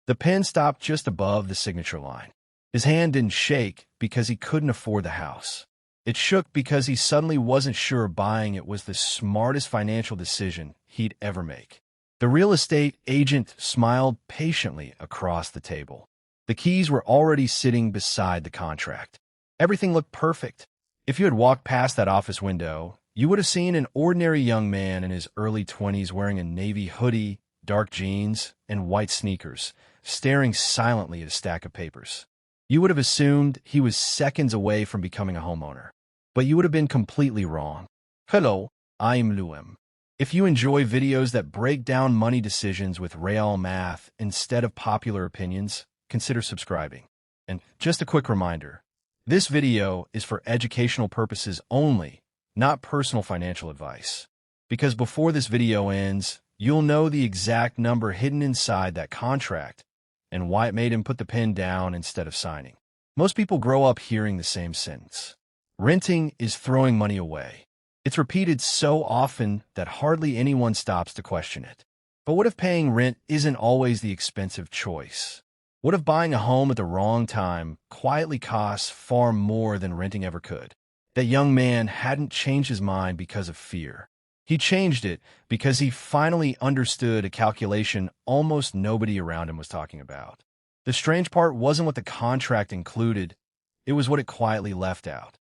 The pen stopped just above the signature line. His hand didn't shake because he couldn't afford the house. It shook because he suddenly wasn't sure buying it was the smartest financial decision he'd ever make. The real estate agent smiled patiently across the table. The keys were already sitting beside the contract. Everything looked perfect. If you had walked past that office window, you would have seen an ordinary young man in his early 20s wearing a navy hoodie, dark jeans, and white sneakers, staring silently at a stack of papers. You would have assumed he was seconds away from becoming a homeowner. But you would have been completely wrong. Hello, I'm Luem. If you enjoy videos that break down money decisions with real math instead of popular opinions, consider subscribing. And just a quick reminder, this video is for educational purposes only, not personal financial advice. Because before this video ends, you'll know the exact number hidden inside that contract and why it made him put the pen down instead of signing. Most people grow up hearing the same sentence. Renting is throwing money away. It's repeated so often that hardly anyone stops to question it. But what if paying rent isn't always the expensive choice? What if buying a home at the wrong time quietly costs far more than renting ever could? That young man hadn't changed his mind because of fear. He changed it because he finally understood a calculation almost nobody around him was talking about. The strange part wasn't what the contract included, it was what it quietly left out.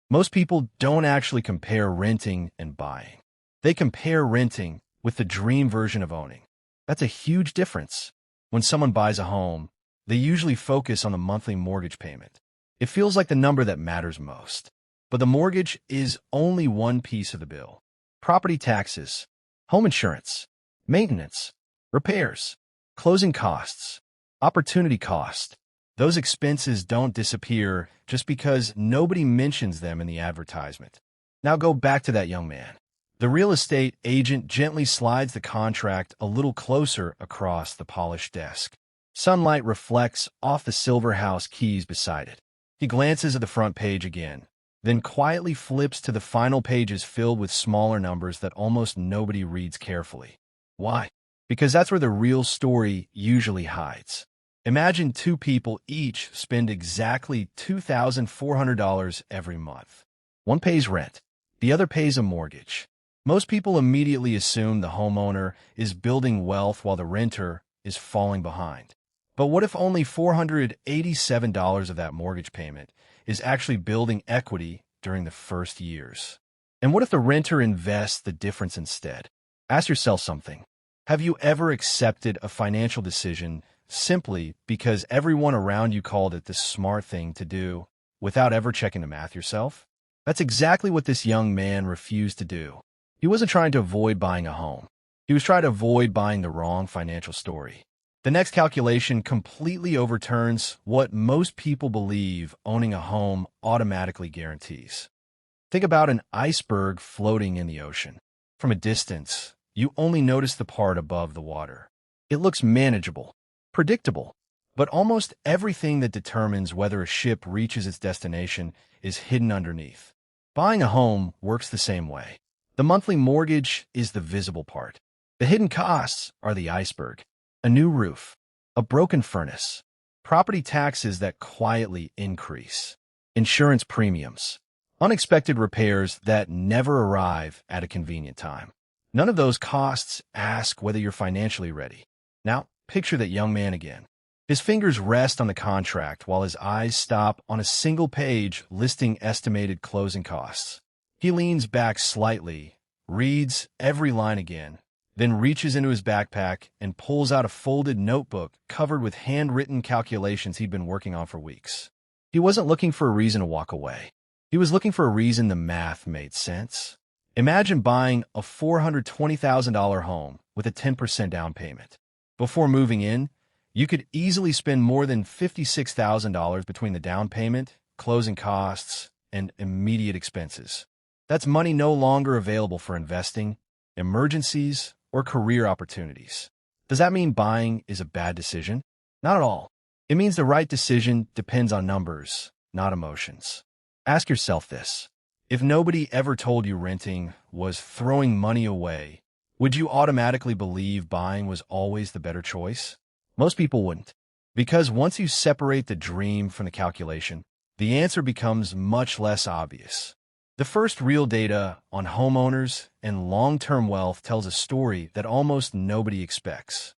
Most people don't actually compare renting and buying. They compare renting with the dream version of owning. That's a huge difference. When someone buys a home, they usually focus on the monthly mortgage payment. It feels like the number that matters most. But the mortgage is only one piece of the bill. Property taxes, home insurance, maintenance, repairs, closing costs, opportunity cost. Those expenses don't disappear just because nobody mentions them in the advertisement. Now go back to that young man. The real estate agent gently slides the contract a little closer across the polished desk. Sunlight reflects off the silver house keys beside it. He glances at the front page again, then quietly flips to the final pages filled with smaller numbers that almost nobody reads carefully. Why? Because that's where the real story usually hides. Imagine two people each spend exactly $2,400 every month. One pays rent, the other pays a mortgage. Most people immediately assume the homeowner is building wealth while the renter is falling behind. But what if only $487 of that mortgage payment is actually building equity during the first years? And what if the renter invests the difference instead? Ask yourself something. Have you ever accepted a financial decision simply because everyone around you called it the smart thing to do without ever checking the math yourself? That's exactly what this young man refused to do. He wasn't trying to avoid buying a home. He was trying to avoid buying the wrong financial story. The next calculation completely overturns what most people believe owning a home automatically guarantees. Think about an iceberg floating in the ocean. From a distance, you only notice the part above the water. It looks manageable, predictable, but almost everything that determines whether a ship reaches its destination is hidden underneath. Buying a home works the same way. The monthly mortgage is the visible part. The hidden costs are the iceberg. A new roof, a broken furnace, property taxes that quietly increase, insurance premiums, unexpected repairs that never arrive at a convenient time. None of those costs ask whether you're financially ready. Now, picture that young man again. His fingers rest on the contract while his eyes stop on a single page listing estimated closing costs. He leans back slightly, reads every line again, then reaches into his backpack and pulls out a folded notebook covered with handwritten calculations he'd been working on for weeks. He wasn't looking for a reason to walk away. He was looking for a reason the math made sense. Imagine buying a $420,000 home with a 10% down payment. Before moving in, you could easily spend more than $56,000 between the down payment, closing costs, and immediate expenses. That's money no longer available for investing, emergencies, or career opportunities. Does that mean buying is a bad decision? Not at all. It means the right decision depends on numbers, not emotions. Ask yourself this. If nobody ever told you renting was throwing money away, would you automatically believe buying was always the better choice? Most people wouldn't. Because once you separate the dream from the calculation, the answer becomes much less obvious. The first real data on homeowners and long-term wealth tells a story that almost nobody expects.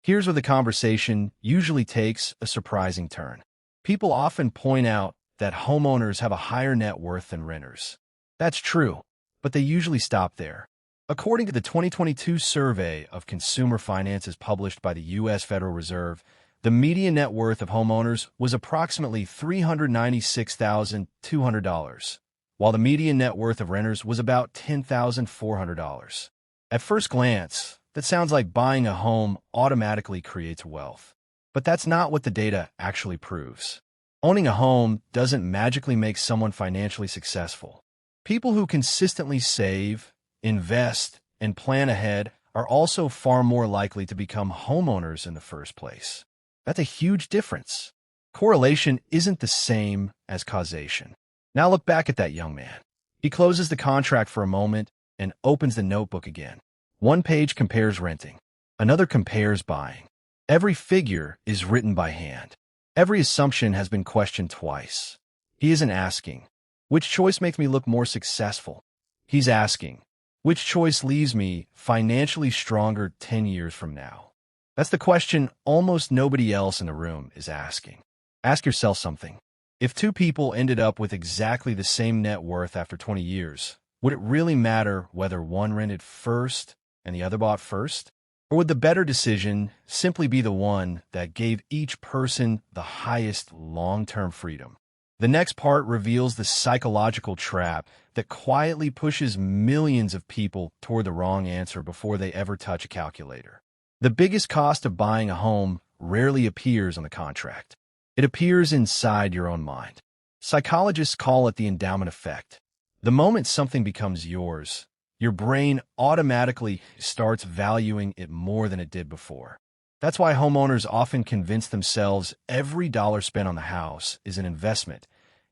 Here's where the conversation usually takes a surprising turn. People often point out that homeowners have a higher net worth than renters. That's true, but they usually stop there. According to the 2022 survey of consumer finances published by the U.S. Federal Reserve, the median net worth of homeowners was approximately $396,200, while the median net worth of renters was about $10,400. At first glance, that sounds like buying a home automatically creates wealth. But that's not what the data actually proves. Owning a home doesn't magically make someone financially successful. People who consistently save, invest, and plan ahead are also far more likely to become homeowners in the first place. That's a huge difference. Correlation isn't the same as causation. Now look back at that young man. He closes the contract for a moment and opens the notebook again. One page compares renting. Another compares buying. Every figure is written by hand. Every assumption has been questioned twice. He isn't asking, which choice makes me look more successful? He's asking, which choice leaves me financially stronger 10 years from now? That's the question almost nobody else in the room is asking. Ask yourself something. If two people ended up with exactly the same net worth after 20 years, would it really matter whether one rented first and the other bought first? Or would the better decision simply be the one that gave each person the highest long-term freedom? The next part reveals the psychological trap that quietly pushes millions of people toward the wrong answer before they ever touch a calculator. The biggest cost of buying a home rarely appears on the contract. It appears inside your own mind. Psychologists call it the endowment effect. The moment something becomes yours, your brain automatically starts valuing it more than it did before. That's why homeowners often convince themselves every dollar spent on the house is an investment,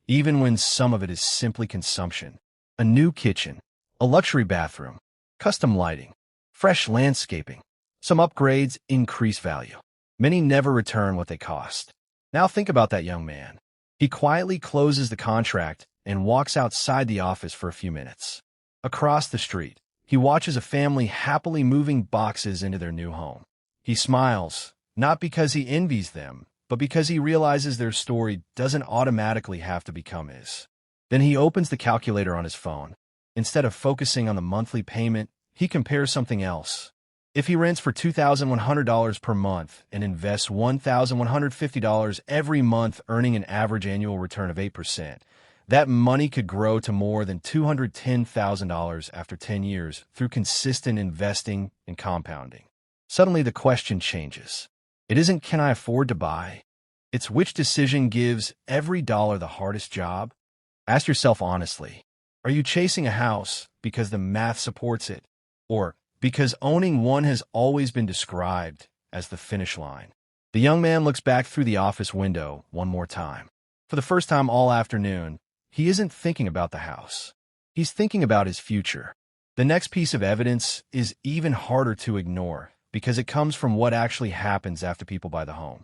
even when some of it is simply consumption. A new kitchen, a luxury bathroom, custom lighting, fresh landscaping. Some upgrades increase value. Many never return what they cost. Now think about that young man. He quietly closes the contract and walks outside the office for a few minutes. Across the street, he watches a family happily moving boxes into their new home. He smiles, not because he envies them, but because he realizes their story doesn't automatically have to become his. Then he opens the calculator on his phone. Instead of focusing on the monthly payment, he compares something else. If he rents for $2,100 per month and invests $1,150 every month, earning an average annual return of 8%, that money could grow to more than $210,000 after 10 years through consistent investing and compounding. Suddenly, the question changes. It isn't, can I afford to buy? It's, which decision gives every dollar the hardest job? Ask yourself honestly, are you chasing a house because the math supports it, or because owning one has always been described as the finish line? The young man looks back through the office window one more time. For the first time all afternoon, he isn't thinking about the house. He's thinking about his future. The next piece of evidence is even harder to ignore because it comes from what actually happens after people buy the home.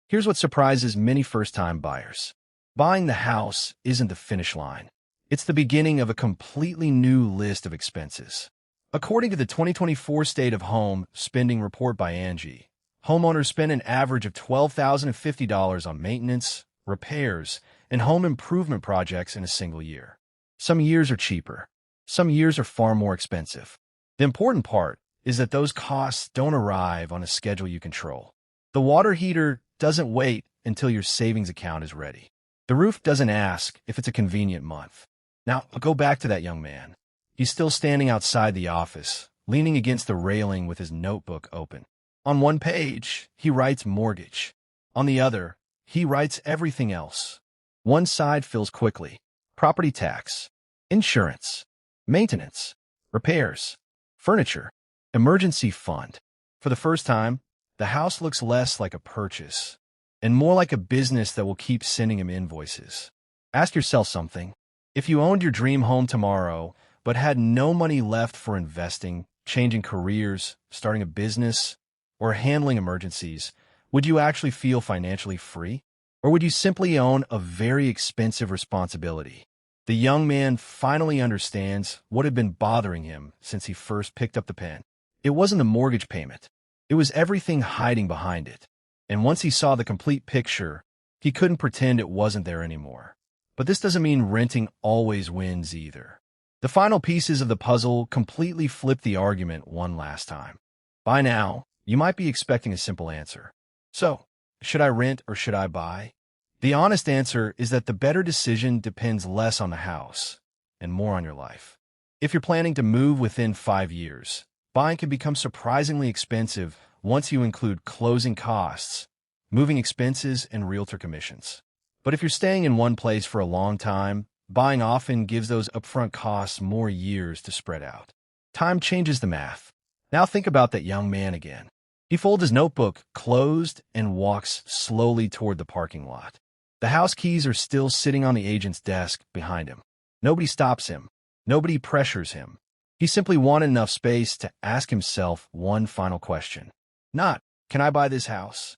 Here's what surprises many first-time buyers. Buying the house isn't the finish line. It's the beginning of a completely new list of expenses. According to the 2024 State of Home Spending Report by Angie, homeowners spend an average of $12,050 on maintenance, repairs, and home improvement projects in a single year. Some years are cheaper. Some years are far more expensive. The important part is that those costs don't arrive on a schedule you control. The water heater doesn't wait until your savings account is ready. The roof doesn't ask if it's a convenient month. Now, I'll go back to that young man. He's still standing outside the office, leaning against the railing with his notebook open. On one page, he writes mortgage. On the other, he writes everything else. One side fills quickly: property tax, insurance, maintenance, repairs, furniture, emergency fund. For the first time, the house looks less like a purchase and more like a business that will keep sending him invoices. Ask yourself something. If you owned your dream home tomorrow, but had no money left for investing, changing careers, starting a business, or handling emergencies, Would you actually feel financially free? Or would you simply own a very expensive responsibility? The young man finally understands what had been bothering him since he first picked up the pen. It wasn't the mortgage payment. It was everything hiding behind it. And once he saw the complete picture, he couldn't pretend it wasn't there anymore. But this doesn't mean renting always wins either. The final pieces of the puzzle completely flip the argument one last time. By now, you might be expecting a simple answer. So, should I rent or should I buy? The honest answer is that the better decision depends less on the house and more on your life. If you're planning to move within 5 years, buying can become surprisingly expensive once you include closing costs, moving expenses, and realtor commissions. But if you're staying in one place for a long time, buying often gives those upfront costs more years to spread out. Time changes the math. Now think about that young man again. He folds his notebook closed and walks slowly toward the parking lot. The house keys are still sitting on the agent's desk behind him. Nobody stops him. Nobody pressures him. He simply wanted enough space to ask himself one final question. Not, can I buy this house?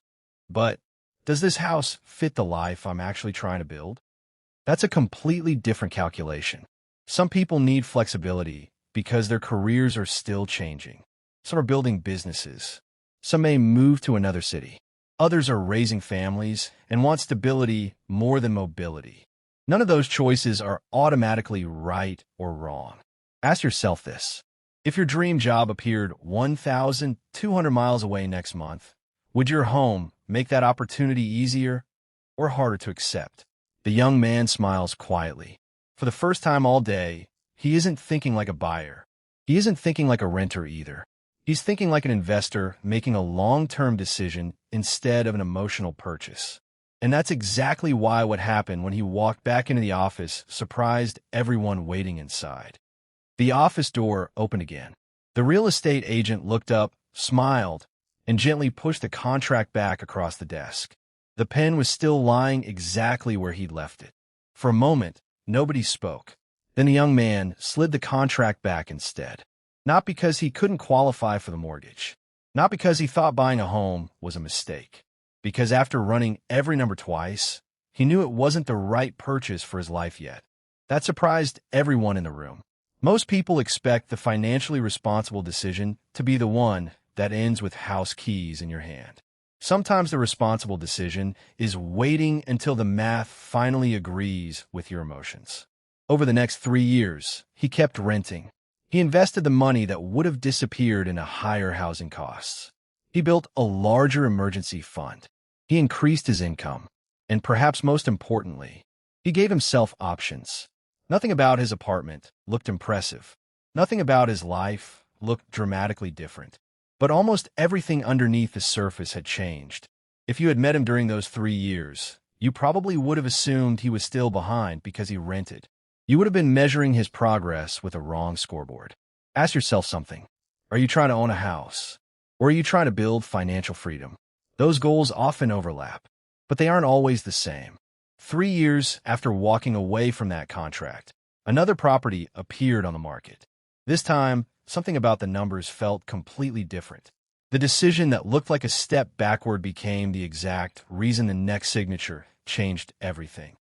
But, does this house fit the life I'm actually trying to build? That's a completely different calculation. Some people need flexibility because their careers are still changing. Some are building businesses. Some may move to another city. Others are raising families and want stability more than mobility. None of those choices are automatically right or wrong. Ask yourself this. If your dream job appeared 1,200 miles away next month, would your home make that opportunity easier or harder to accept? The young man smiles quietly. For the first time all day, he isn't thinking like a buyer. He isn't thinking like a renter either. He's thinking like an investor making a long-term decision instead of an emotional purchase. And that's exactly why what happened when he walked back into the office surprised everyone waiting inside. The office door opened again. The real estate agent looked up, smiled, and gently pushed the contract back across the desk. The pen was still lying exactly where he'd left it. For a moment, nobody spoke. Then the young man slid the contract back instead. Not because he couldn't qualify for the mortgage. Not because he thought buying a home was a mistake. Because after running every number twice, he knew it wasn't the right purchase for his life yet. That surprised everyone in the room. Most people expect the financially responsible decision to be the one that ends with house keys in your hand. Sometimes the responsible decision is waiting until the math finally agrees with your emotions. Over the next 3 years, he kept renting. He invested the money that would have disappeared into higher housing costs. He built a larger emergency fund. He increased his income. And perhaps most importantly, he gave himself options. Nothing about his apartment looked impressive. Nothing about his life looked dramatically different. But almost everything underneath the surface had changed. If you had met him during those 3 years, you probably would have assumed he was still behind because he rented. You would have been measuring his progress with a wrong scoreboard. Ask yourself something. Are you trying to own a house? Or are you trying to build financial freedom? Those goals often overlap, but they aren't always the same. 3 years after walking away from that contract, another property appeared on the market. This time, something about the numbers felt completely different. The decision that looked like a step backward became the exact reason the next signature changed everything.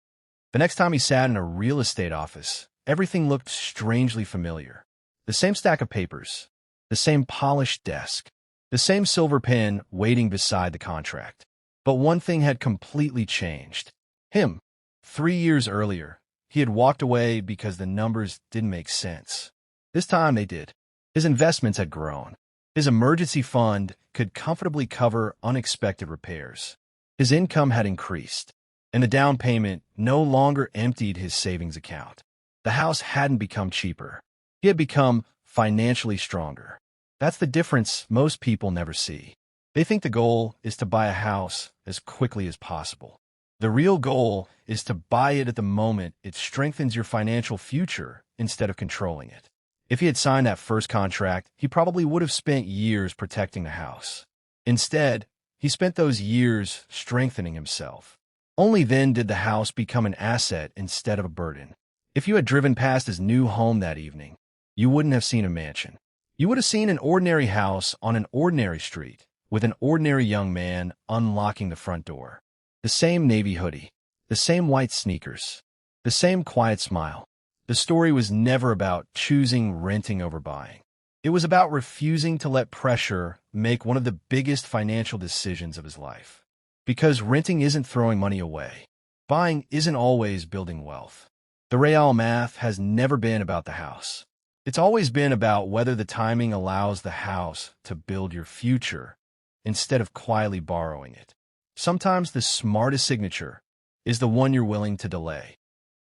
The next time he sat in a real estate office, everything looked strangely familiar. The same stack of papers, the same polished desk, the same silver pen waiting beside the contract. But one thing had completely changed. Him. 3 years earlier, he had walked away because the numbers didn't make sense. This time they did. His investments had grown. His emergency fund could comfortably cover unexpected repairs. His income had increased, and the down payment no longer emptied his savings account. The house hadn't become cheaper. He had become financially stronger. That's the difference most people never see. They think the goal is to buy a house as quickly as possible. The real goal is to buy it at the moment it strengthens your financial future instead of controlling it. If he had signed that first contract, he probably would have spent years protecting the house. Instead, he spent those years strengthening himself. Only then did the house become an asset instead of a burden. If you had driven past his new home that evening, you wouldn't have seen a mansion. You would have seen an ordinary house on an ordinary street with an ordinary young man unlocking the front door. The same navy hoodie, the same white sneakers, the same quiet smile. The story was never about choosing renting over buying. It was about refusing to let pressure make one of the biggest financial decisions of his life. Because renting isn't throwing money away. Buying isn't always building wealth. The real math has never been about the house. It's always been about whether the timing allows the house to build your future instead of quietly borrowing it. Sometimes the smartest signature is the one you're willing to delay.